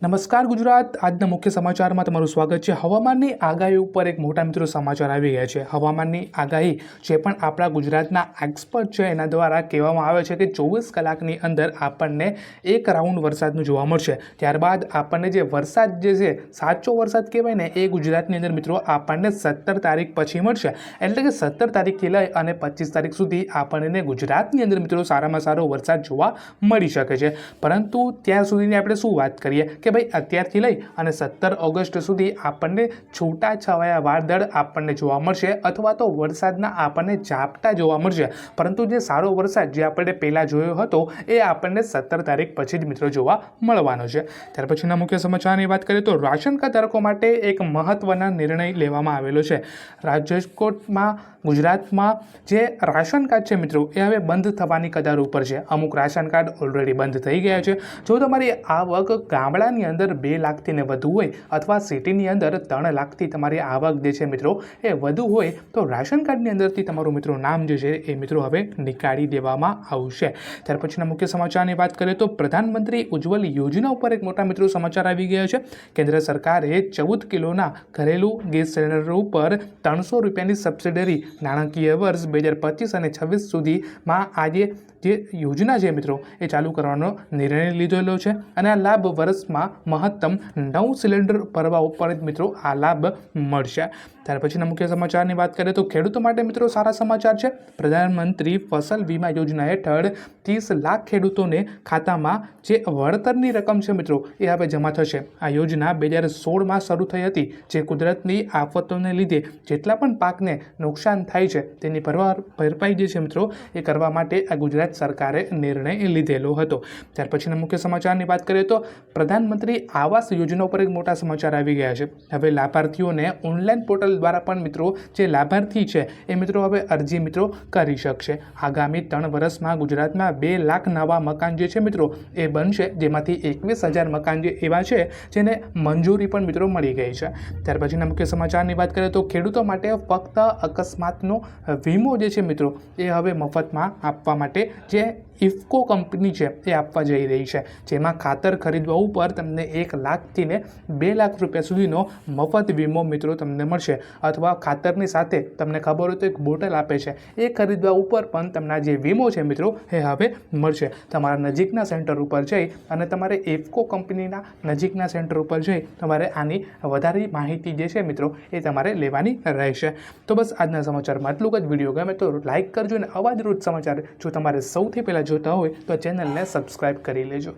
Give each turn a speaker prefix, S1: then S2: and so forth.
S1: નમસ્કાર ગુજરાત આજના મુખ્ય સમાચારમાં તમારું સ્વાગત છે। હવામાનની આગાહી ઉપર એક મોટા મિત્રો સમાચાર આવી ગયા છે। હવામાનની આગાહી જે પણ આપણા ગુજરાતના એક્સપર્ટ છે એના દ્વારા કહેવામાં આવે છે કે 24 કલાકની અંદર આપણને એક રાઉન્ડ વરસાદનું જોવા મળશે। ત્યારબાદ આપણને જે વરસાદ જે છે સાચો વરસાદ કહેવાય ને એ ગુજરાતની અંદર મિત્રો આપણને 17 તારીખ પછી મળશે। એટલે કે 17 તારીખથી લઈ અને 25 તારીખ સુધી આપણને ગુજરાતની અંદર મિત્રો સારામાં સારો વરસાદ જોવા મળી શકે છે। પરંતુ ત્યાં સુધીની આપણે શું વાત કરીએ કે ભાઈ અત્યારથી લઈ અને 17 ઓગસ્ટ સુધી આપણને છૂટાછવાયા વાદળ આપણને જોવા મળશે અથવા તો વરસાદના આપણને ઝાપટા જોવા મળશે। પરંતુ જે સારો વરસાદ જે આપણે પહેલાં જોયો હતો એ આપણને 17 તારીખ પછી જ મિત્રો જોવા મળવાનો છે। ત્યાર પછીના મુખ્ય સમાચારની વાત કરીએ તો રાશન કાર્ડ ધારકો માટે એક મહત્વના નિર્ણય લેવામાં આવેલો છે। રાજકોટમાં ગુજરાતમાં જે રાશન કાર્ડ છે મિત્રો એ હવે બંધ થવાની કગાર ઉપર છે। અમુક રાશન કાર્ડ ઓલરેડી બંધ થઈ ગયા છે। જો તમારી આવક ગામડાની અંદર 2 લાખથી ને વધુ હોય અથવા સિટીની અંદર 3 લાખથી તમારી આવક જે છે મિત્રો એ વધુ હોય તો રાશન કાર્ડની અંદરથી તમારું મિત્રો નામ જે છે એ મિત્રો હવે નીકાળી દેવામાં આવશે। ત્યાર પછીના મુખ્ય સમાચારની વાત કરીએ તો પ્રધાનમંત્રી ઉજ્જવલ યોજના ઉપર એક મોટા મિત્રો સમાચાર આવી ગયા છે। કેન્દ્ર સરકારે 14 કિલોના ઘરેલું ગેસ સિલિન્ડર ઉપર 300 રૂપિયાની સબસિડરી નાણાકીય વર્ષ 2025 અને 26 સુધીમાં આજે જે યોજના છે મિત્રો એ ચાલુ કરવાનો નિર્ણય લીધેલો છે અને આ લાભ વર્ષમાં મહત્તમ 9 સિલિન્ડર ભરવા ઉપર જ મિત્રો આ લાભ મળશે। ત્યાર પછીના મુખ્ય સમાચારની વાત કરીએ તો ખેડૂતો માટે મિત્રો સારા સમાચાર છે। પ્રધાનમંત્રી ફસલ વીમા યોજના હેઠળ 30 લાખ ખેડૂતોને ખાતામાં જે વળતરની રકમ છે મિત્રો એ હવે જમા થશે। આ યોજના 2016માં શરૂ થઈ હતી। જે કુદરતની આફતોને લીધે જેટલા પણ પાકને નુકસાન થાય છે તેની ભરપાઈ જે છે મિત્રો એ કરવા માટે આ ગુજરાત સરકારે નિર્ણય લીધેલો હતો। ત્યાર પછીના મુખ્ય સમાચારની વાત કરીએ તો પ્રધાનમંત્રી આવાસ યોજના ઉપર એક મોટા સમાચાર આવી ગયા છે। હવે લાભાર્થીઓને ઓનલાઈન પોર્ટલ દ્વારા પણ મિત્રો જે લાભાર્થી છે એ મિત્રો હવે અરજી મિત્રો કરી શકશે। આગામી 3 વર્ષમાં ગુજરાતમાં 2 લાખ નવા મકાન જે છે મિત્રો એ બનશે, જેમાંથી 21,000 મકાન જે એવા છે જેને મંજૂરી પણ મિત્રો મળી ગઈ છે। ત્યાર પછીના મુખ્ય સમાચારની વાત કરીએ તો ખેડૂતો માટે ફક્ત અકસ્માતનો વીમો જે છે મિત્રો એ હવે મફતમાં આપવા માટે જે ઇફકો કંપની છે એ આપવા જઈ રહી છે। જેમાં ખાતર ખરીદવા ઉપર તમને 1 લાખથી ને 2 લાખ રૂપિયા સુધીનો મફત વીમો મિત્રો તમને મળશે અથવા ખાતરની સાથે તમને ખબર હોય તો એક બોટલ આપે છે એ ખરીદવા ઉપર પણ તમને જે વીમો છે મિત્રો એ હવે મળશે। તમારા નજીકના સેન્ટર ઉપર જઈ અને તમારે ઇફકો કંપનીના નજીકના સેન્ટર ઉપર જઈ તમારે આની વધારે માહિતી જે છે મિત્રો એ તમારે લેવાની રહેશે। તો બસ આજના સમાચારમાં આટલું જ। વિડીયો ગમે તો લાઇક કરજો અને આવા જ રોજ સમાચાર જો તમારે સૌથી પહેલાં જોતા હોય તો ચેનલને સબસ્ક્રાઈબ કરી લેજો।